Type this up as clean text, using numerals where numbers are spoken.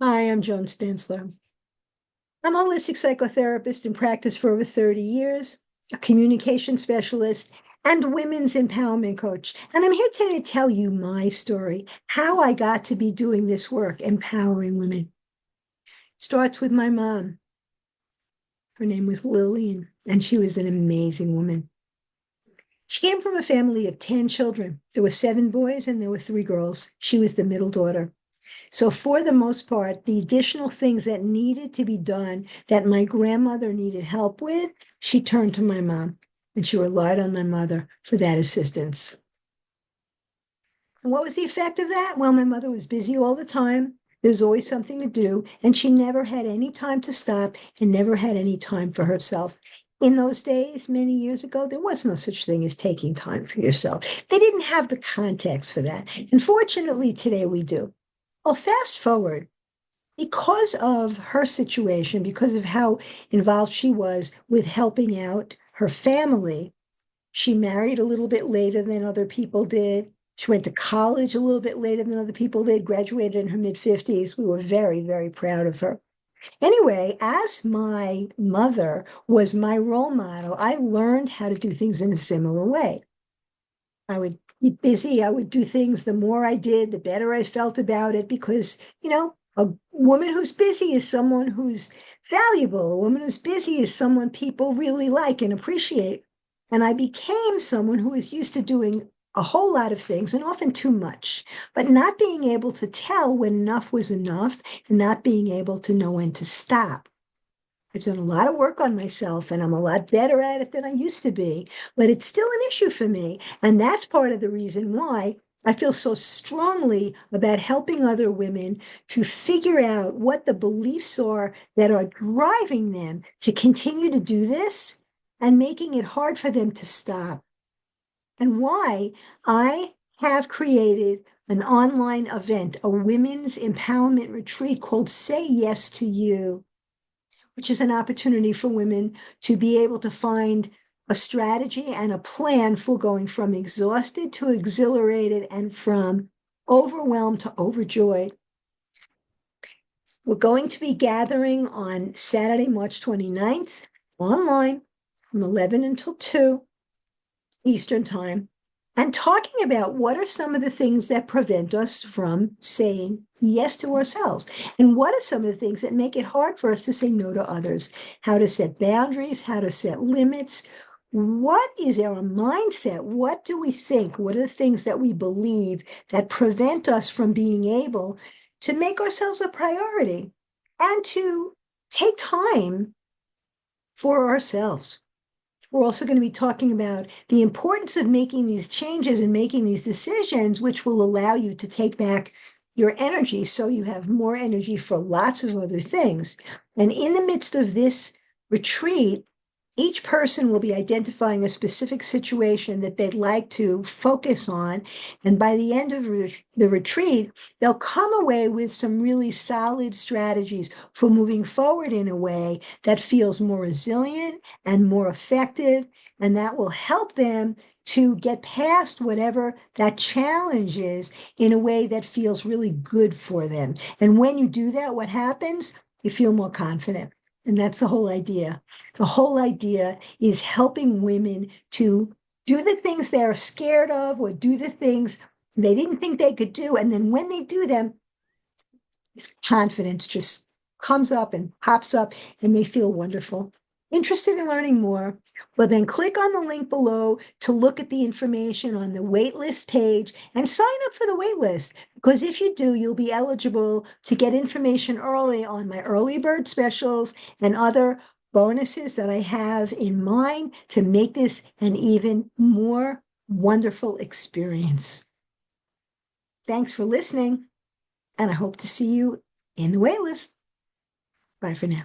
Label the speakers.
Speaker 1: Hi, I'm Joan Stansler. I'm a holistic psychotherapist in practice for over 30 years, a communication specialist, and women's empowerment coach. And I'm here today to tell you my story, how I got to be doing this work, empowering women. It starts with my mom. Her name was Lillian, and she was an amazing woman. She came from a family of 10 children. There were 7 boys and there were 3 girls. She was the middle daughter. So, for the most part, the additional things that needed to be done that my grandmother needed help with, she turned to my mom and she relied on my mother for that assistance. And what was the effect of that? Well, my mother was busy all the time. There's always something to do, and she never had any time to stop and never had any time for herself. In those days, many years ago, there was no such thing as taking time for yourself. They didn't have the context for that. And fortunately, today we do. Well, fast forward, because of her situation, because of how involved she was with helping out her family, she married a little bit later than other people did. She went to college a little bit later than other people did, graduated in her mid 50s. We were very, very proud of her. Anyway, as my mother was my role model, I learned how to do things in a similar way. I would be busy. I would do things. The more I did, the better I felt about it because, a woman who's busy is someone who's valuable. A woman who's busy is someone people really like and appreciate. And I became someone who was used to doing a whole lot of things and often too much, but not being able to tell when enough was enough and not being able to know when to stop. I've done a lot of work on myself and I'm a lot better at it than I used to be, but it's still an issue for me. And that's part of the reason why I feel so strongly about helping other women to figure out what the beliefs are that are driving them to continue to do this and making it hard for them to stop. And why I have created an online event, a women's empowerment retreat called Say Yes to You, which is an opportunity for women to be able to find a strategy and a plan for going from exhausted to exhilarated and from overwhelmed to overjoyed. We're going to be gathering on Saturday, March 29th, online from 11 until 2 Eastern Time, and talking about what are some of the things that prevent us from saying yes to ourselves. And what are some of the things that make it hard for us to say no to others? How to set boundaries, how to set limits. What is our mindset? What do we think? What are the things that we believe that prevent us from being able to make ourselves a priority and to take time for ourselves? We're also going to be talking about the importance of making these changes and making these decisions, which will allow you to take back your energy so you have more energy for lots of other things. And in the midst of this retreat, each person will be identifying a specific situation that they'd like to focus on. And by the end of the retreat, they'll come away with some really solid strategies for moving forward in a way that feels more resilient and more effective. And that will help them to get past whatever that challenge is in a way that feels really good for them. And when you do that, what happens? You feel more confident. And that's the whole idea. The whole idea is helping women to do the things they're scared of or do the things they didn't think they could do. And then when they do them, this confidence just comes up and pops up and they feel wonderful. Interested in learning more? Well, then click on the link below to look at the information on the waitlist page and sign up for the waitlist. Because if you do, you'll be eligible to get information early on my early bird specials and other bonuses that I have in mind to make this an even more wonderful experience. Thanks for listening, and I hope to see you in the waitlist. Bye for now.